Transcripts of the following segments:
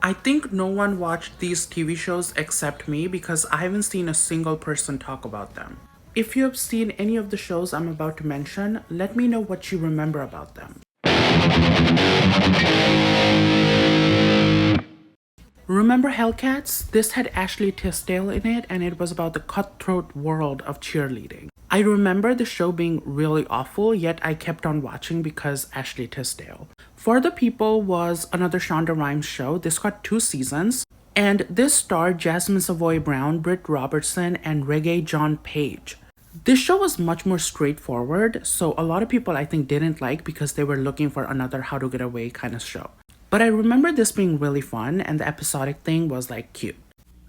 I think no one watched these TV shows except me because I haven't seen a single person talk about them. If you have seen any of the shows I'm about to mention, let me know what you remember about them. Remember Hellcats? This had Ashley Tisdale in it, and it was about the cutthroat world of cheerleading. I remember the show being really awful, yet I kept on watching because Ashley Tisdale. For the People was another Shonda Rhimes show. This got 2 seasons, and this starred Jasmine Savoy Brown, Britt Robertson, and Reggae John Page. This show was much more straightforward, so a lot of people I think didn't like because they were looking for another How to Get Away kind of show. But I remember this being really fun, and the episodic thing was like cute.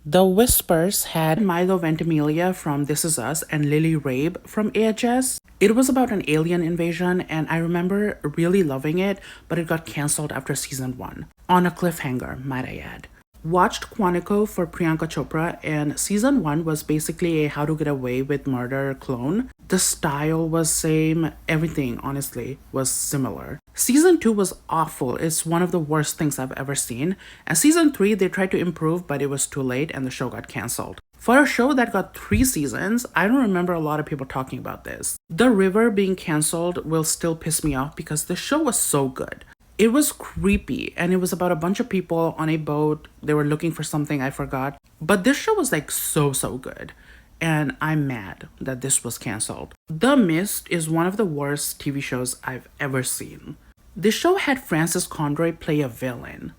The Whispers had Milo Ventimiglia from This Is Us and Lily Rabe from AHS. It was about an alien invasion, and I remember really loving it, but it got cancelled after season 1. On a cliffhanger, might I add. Watched Quantico for Priyanka Chopra, and season 1 was basically a How to Get Away with Murder clone. The style was same, everything honestly was similar. Season 2 was awful. It's one of the worst things I've ever seen. And season 3 they tried to improve, but it was too late and the show got cancelled. For a show that got 3 seasons, I don't remember a lot of people talking about this. The River being cancelled will still piss me off because the show was so good. It was creepy, and it was about a bunch of people on a boat. They were looking for something, I forgot. But this show was like so good. And I'm mad that this was cancelled. The Mist is one of the worst TV shows I've ever seen. This show had Francis Conroy play a villain.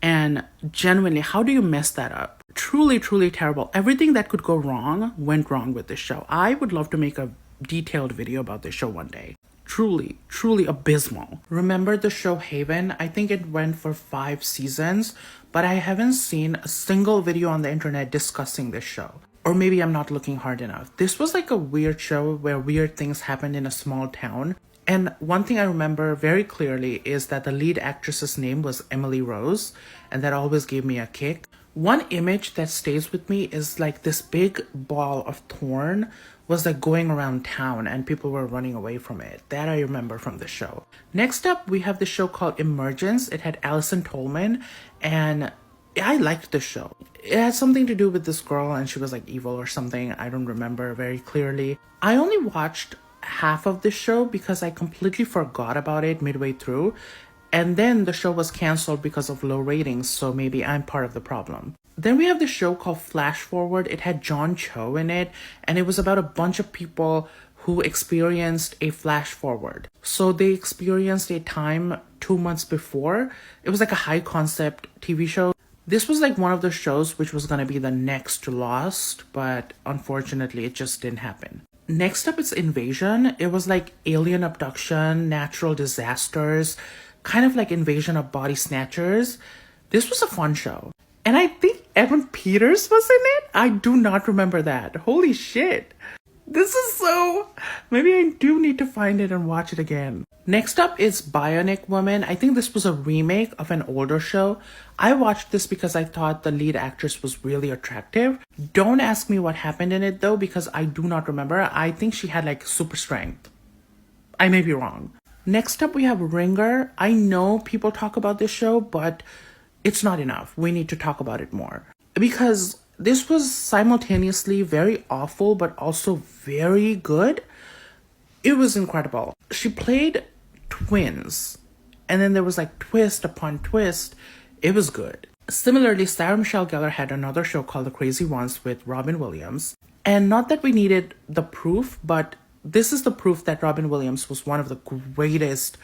And genuinely, how do you mess that up? Truly terrible. Everything that could go wrong went wrong with this show. I would love to make a detailed video about this show one day. Truly abysmal. Remember the show Haven? I think it went for 5 seasons, but I haven't seen a single video on the internet discussing this show. Or maybe I'm not looking hard enough. This was like a weird show where weird things happened in a small town. And one thing I remember very clearly is that the lead actress's name was Emily Rose, and that always gave me a kick. One image that stays with me is like this big ball of thorn was like going around town and people were running away from it. That I remember from the show. Next up, we have the show called Emergence. It had Alison Tolman, and I liked the show. It had something to do with this girl and she was like evil or something. I don't remember very clearly. I only watched half of the show because I completely forgot about it midway through. And then the show was cancelled because of low ratings, so maybe I'm part of the problem. Then we have the show called Flashforward. It had John Cho in it, and it was about a bunch of people who experienced a flash forward. So they experienced a time 2 months before. It was like a high concept TV show. This was like one of the shows which was going to be the next Lost, but unfortunately it just didn't happen. Next up, it's Invasion. It was like alien abduction, natural disasters, kind of like Invasion of Body Snatchers. This was a fun show. And I think Evan Peters was in it? I do not remember that. Holy shit. This is so... Maybe I do need to find it and watch it again. Next up is Bionic Woman. I think this was a remake of an older show. I watched this because I thought the lead actress was really attractive. Don't ask me what happened in it though, because I do not remember. I think she had like super strength. I may be wrong. Next up we have Ringer. I know people talk about this show, but it's not enough. We need to talk about it more. Because this was simultaneously very awful, but also very good. It was incredible. She played twins, and then there was like twist upon twist. It was good. Similarly, Sarah Michelle Gellar had another show called The Crazy Ones with Robin Williams. And not that we needed the proof, but this is the proof that Robin Williams was one of the greatest,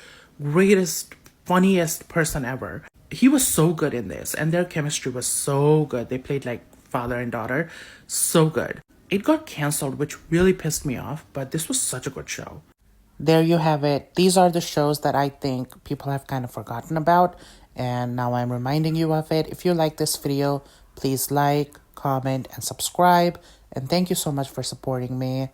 funniest person ever. He was so good in this, and their chemistry was so good. They played like father and daughter. So good. It got cancelled, which really pissed me off, but this was such a good show. There you have it. These are the shows that I think people have kind of forgotten about, and now I'm reminding you of it. If you like this video, please like, comment, and subscribe. And thank you so much for supporting me.